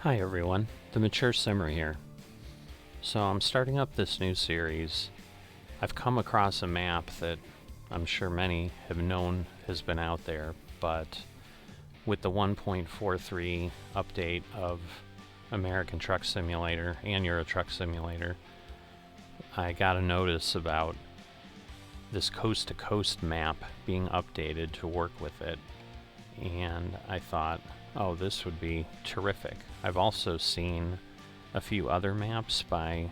Hi everyone, the Mature Simmer here. So I'm starting up this new series. I've come across a map that I'm sure many have known has been out there, but with the 1.43 update of American Truck Simulator and Euro Truck Simulator, I got a notice about this coast-to-coast map being updated to work with it, and I thought, oh, this would be terrific. I've also seen a few other maps by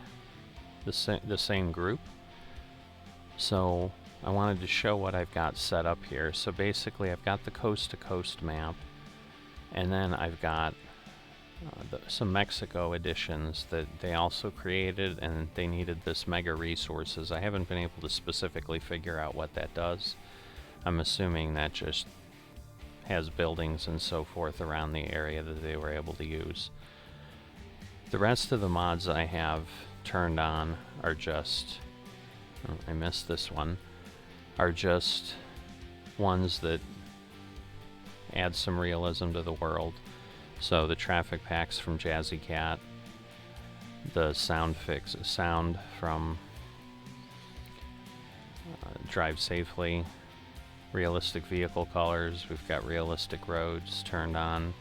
the same group, so I wanted to show what I've got set up here. So basically I've got the coast-to-coast map, and then I've got some Mexico editions that they also created, and they needed this mega resources. I haven't been able to specifically figure out what that does. I'm assuming that just has buildings and so forth around the area that they were able to use. The rest of the mods I have turned on are just, oh, I missed this one, are just ones that add some realism to the world. So the traffic packs from Jazzy Cat, the sound from Drive Safely, realistic vehicle colors, we've got realistic roads turned on.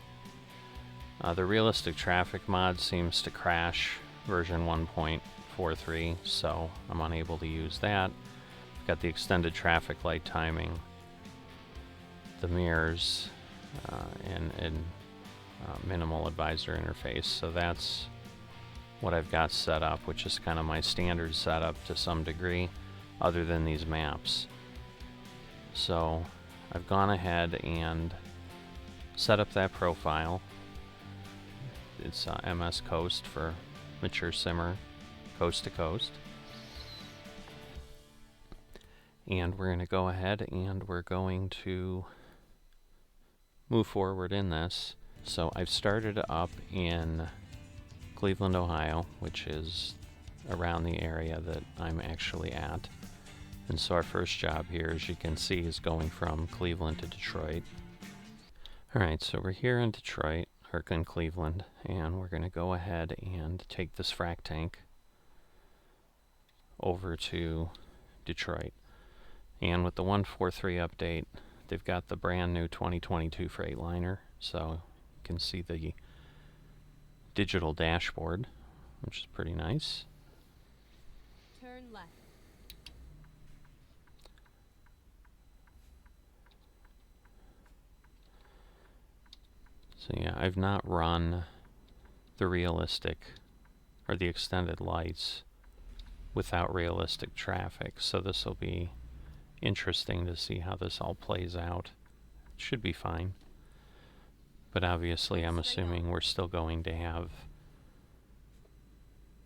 The realistic traffic mod seems to crash version 1.43, so I'm unable to use that. We've got the extended traffic light timing, the mirrors, and minimal advisor interface. So that's what I've got set up, which is kind of my standard setup to some degree, other than these maps. So I've gone ahead and set up that profile. It's MS Coast for Mature Simmer, coast to coast. And we're going to go ahead and we're going to move forward in this. So I've started up in Cleveland, Ohio, which is around the area that I'm actually at. And so our first job here, as you can see, is going from Cleveland to Detroit. Alright, so we're here in Detroit, or in Cleveland, and we're going to go ahead and take this frac tank over to Detroit. And with the 143 update, they've got the brand new 2022 Freightliner, so you can see the digital dashboard, which is pretty nice. Turn left. So yeah, I've not run the realistic or the extended lights without realistic traffic, so this will be interesting to see how this all plays out. It should be fine, but obviously I'm assuming we're still going to have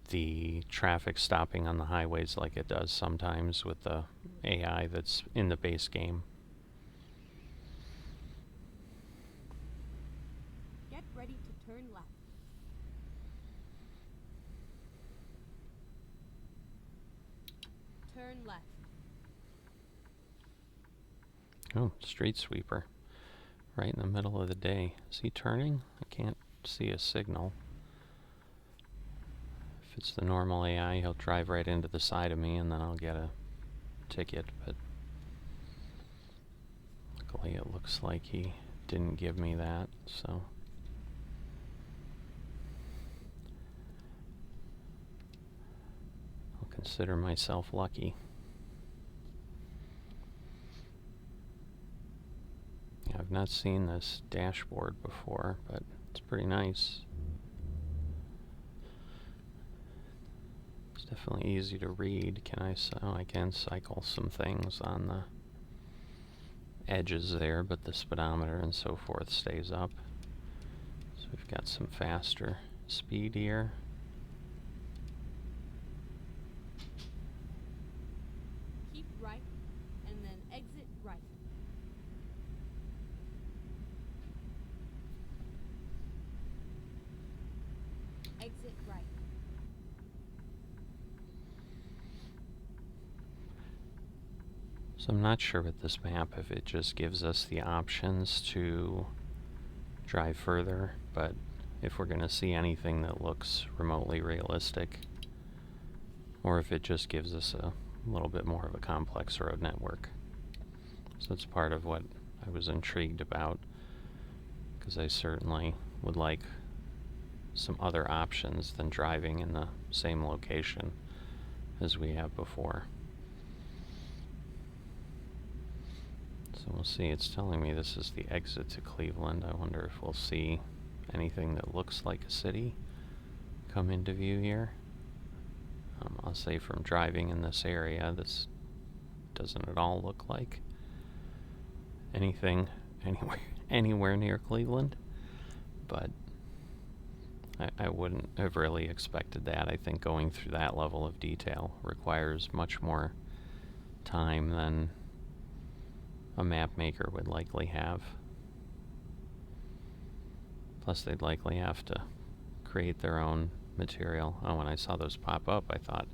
the traffic stopping on the highways like it does sometimes with the AI that's in the base game. Get ready to turn left. Turn left. Oh, street sweeper. Right in the middle of the day. Is he turning? I can't see a signal. If it's the normal AI, he'll drive right into the side of me and then I'll get a ticket, but luckily it looks like he didn't give me that, so. I'll consider myself lucky. Yeah, I've not seen this dashboard before, but it's pretty nice. It's definitely easy to read. I can cycle some things on the edges there, but the speedometer and so forth stays up. So we've got some faster speed here. Keep right, and then exit right. Exit right. So I'm not sure with this map if it just gives us the options to drive further, but if we're going to see anything that looks remotely realistic, or if it just gives us a little bit more of a complex road network. So that's part of what I was intrigued about, because I certainly would like some other options than driving in the same location as we have before. So we'll see. It's telling me this is the exit to Cleveland. I wonder if we'll see anything that looks like a city come into view here. I'll say from driving in this area, this doesn't at all look like anything anywhere near Cleveland, but I wouldn't have really expected that. I think going through that level of detail requires much more time than a map maker would likely have. Plus, they'd likely have to create their own material. Oh, when I saw those pop up, I thought,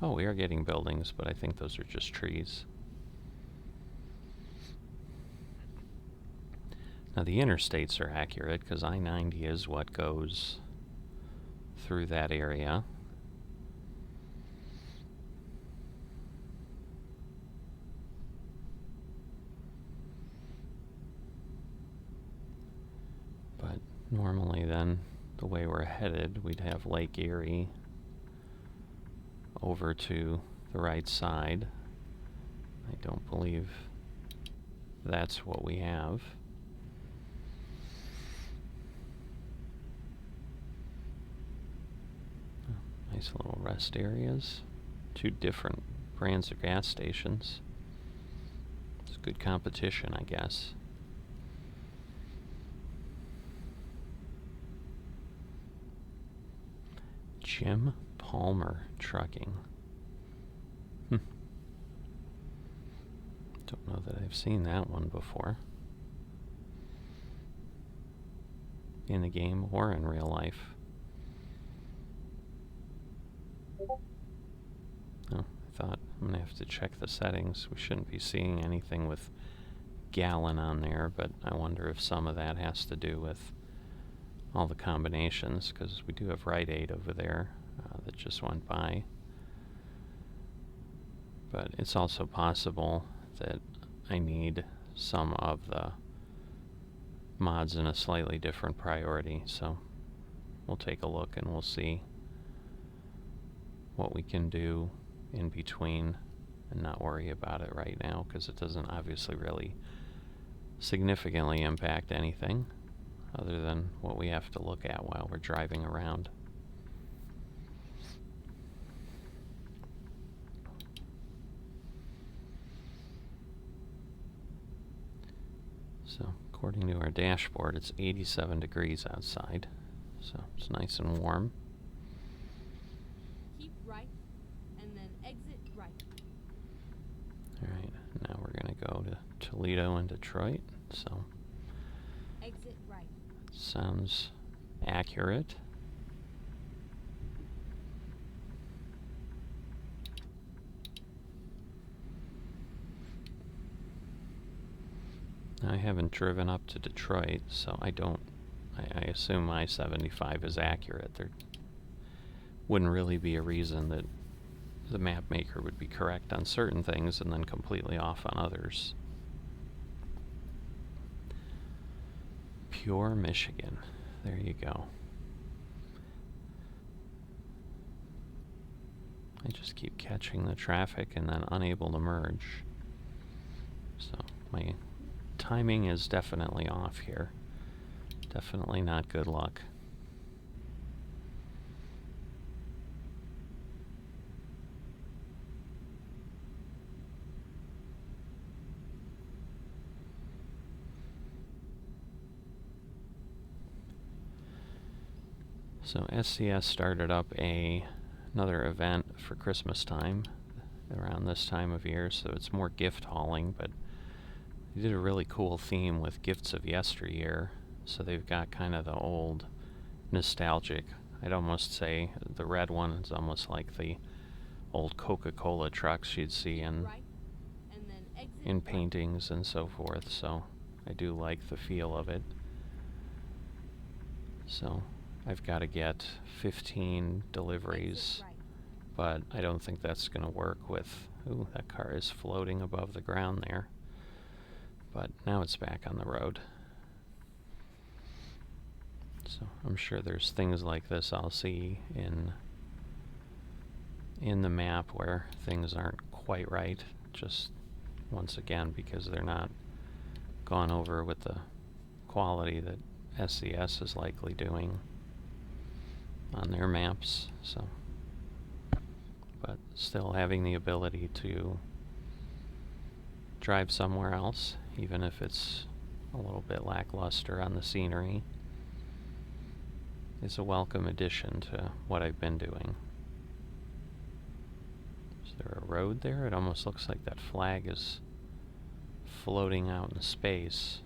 oh, we are getting buildings, but I think those are just trees. Now, the interstates are accurate, because I-90 is what goes through that area. But normally then, the way we're headed, we'd have Lake Erie over to the right side. I don't believe that's what we have. Nice little rest areas. 2 different brands of gas stations. It's good competition, I guess. Jim Palmer Trucking. Don't know that I've seen that one before. In the game or in real life. Oh, I thought I'm gonna have to check the settings. We shouldn't be seeing anything with gallon on there, but I wonder if some of that has to do with all the combinations, because we do have Rite Aid over there that just went by. But it's also possible that I need some of the mods in a slightly different priority, so we'll take a look and we'll see what we can do in between and not worry about it right now, because it doesn't obviously really significantly impact anything other than what we have to look at while we're driving around. So, according to our dashboard, it's 87 degrees outside, so it's nice and warm. Keep right, and then exit right. Alright, now we're going to go to Toledo and Detroit, so Exit right. sounds accurate. I haven't driven up to Detroit, so I assume I-75 is accurate. There wouldn't really be a reason that the map maker would be correct on certain things and then completely off on others. Pure Michigan. There you go. I just keep catching the traffic and then unable to merge. So my timing is definitely off here. Definitely not good luck. So SCS started up another event for Christmas time around this time of year, so it's more gift hauling, but they did a really cool theme with gifts of yesteryear. So they've got kind of the old nostalgic, I'd almost say the red one is almost like the old Coca-Cola trucks you'd see in Right, and then exit in right. paintings and so forth, so I do like the feel of it. So I've got to get 15 deliveries, Exit right. but I don't think that's going to work with... Ooh, that car is floating above the ground there. But now it's back on the road. So I'm sure there's things like this I'll see in the map where things aren't quite right, just once again because they're not gone over with the quality that SCS is likely doing on their maps. So, but still having the ability to drive somewhere else, even if it's a little bit lackluster on the scenery, is a welcome addition to what I've been doing. Is there a road there? It almost looks like that flag is floating out in space.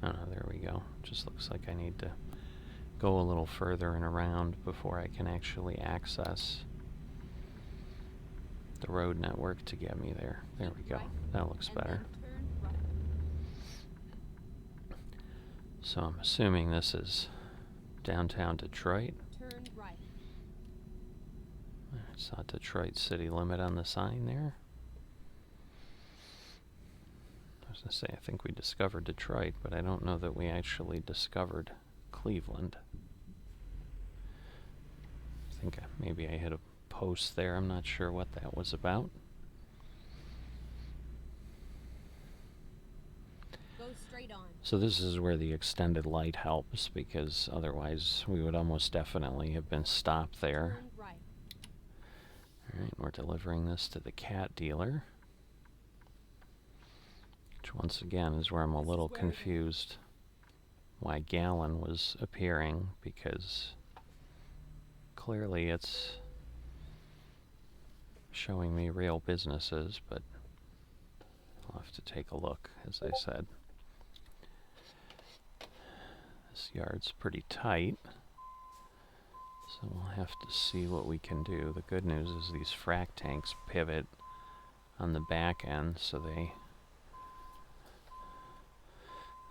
Oh no, there we go. Just looks like I need to go a little further and around before I can actually access the road network to get me there. There we go. Right, That looks and better. then turn right. So I'm assuming this is downtown Detroit. Turn right. I saw Detroit city limit on the sign there. I was going to say, I think we discovered Detroit, but I don't know that we actually discovered Cleveland. I think maybe I hit a post there. I'm not sure what that was about. Go straight on. So this is where the extended light helps, because otherwise we would almost definitely have been stopped there. Turn right. Alright, we're delivering this to the cat dealer. Which once again is where I'm a little confused why Gallon was appearing, because clearly it's showing me real businesses, but I'll have to take a look, as I said. This yard's pretty tight, so we'll have to see what we can do. The good news is these frac tanks pivot on the back end, so they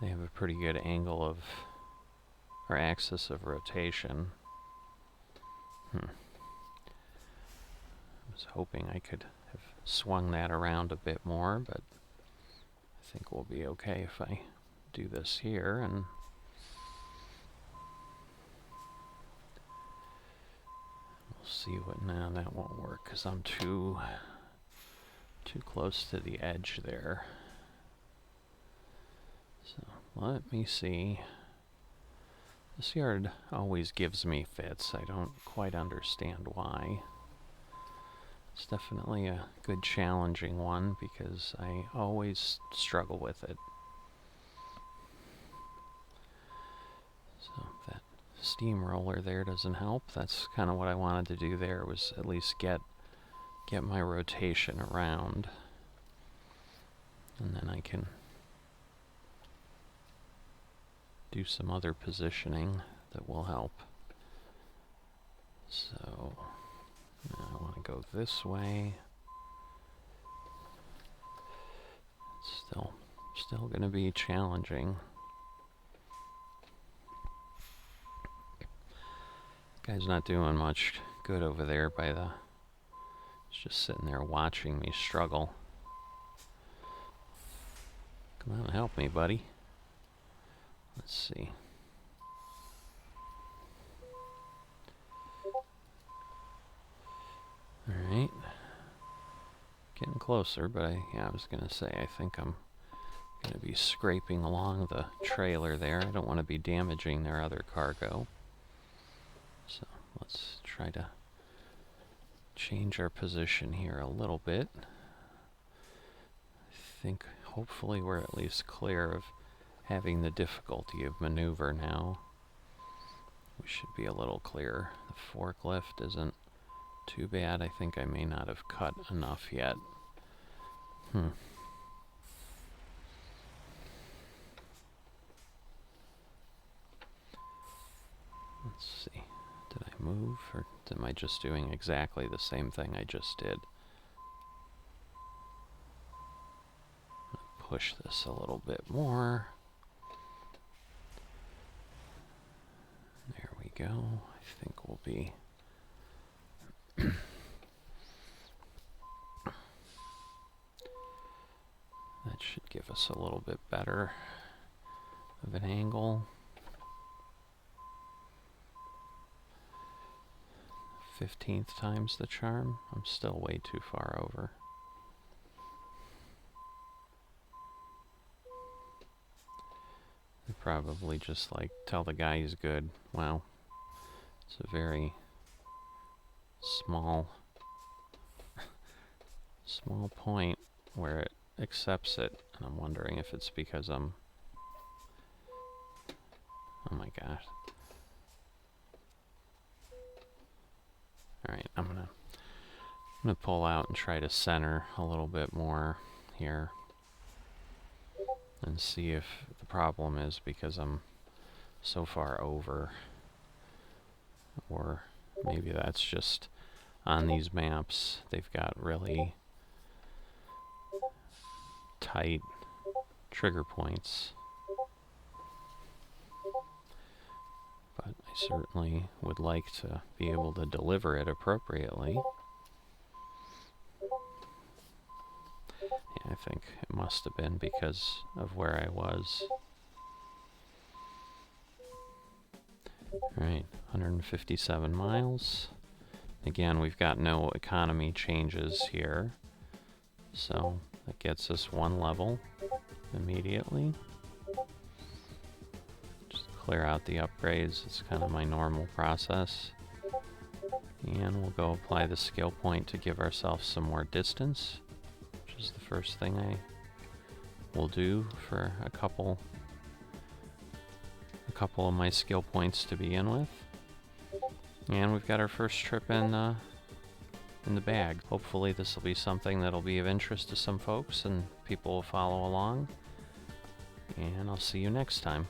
have a pretty good angle of, or axis of rotation. I was hoping I could have swung that around a bit more, but I think we'll be okay if I do this here. And we'll see what... Now that won't work because I'm too close to the edge there. So let me see. This yard always gives me fits. I don't quite understand why. It's definitely a good challenging one because I always struggle with it. So that steamroller there doesn't help. That's kind of what I wanted to do there, was at least get my rotation around. And then I can do some other positioning that will help. So now I want to go this way. It's still going to be challenging. Guy's not doing much good over there by the... He's just sitting there watching me struggle. Come on, help me, buddy. Let's see. Alright. Getting closer, but I was going to say, I think I'm going to be scraping along the trailer there. I don't want to be damaging their other cargo. So let's try to change our position here a little bit. I think hopefully we're at least clear of having the difficulty of maneuver now. We should be a little clearer. The forklift isn't too bad. I think I may not have cut enough yet. Let's see. Did I move, or am I just doing exactly the same thing I just did? Push this a little bit more. There we go. think will be that should give us a little bit better of an angle. 15th times the charm. I'm still way too far over. They probably just like tell the guy he's good. Wow. It's a very small point where it accepts it, and I'm wondering if it's because I'm, oh my gosh. Alright, I'm gonna pull out and try to center a little bit more here and see if the problem is because I'm so far over, or maybe that's just on these maps they've got really tight trigger points. But I certainly would like to be able to deliver it appropriately. Yeah, I think it must have been because of where I was. Alright, 157 miles. Again, we've got no economy changes here, so that gets us one level immediately. Just clear out the upgrades. It's kind of my normal process. And we'll go apply the skill point to give ourselves some more distance, which is the first thing I will do for a couple of my skill points to begin with. And we've got our first trip in the bag. Hopefully this will be something that'll be of interest to some folks and people will follow along. And I'll see you next time.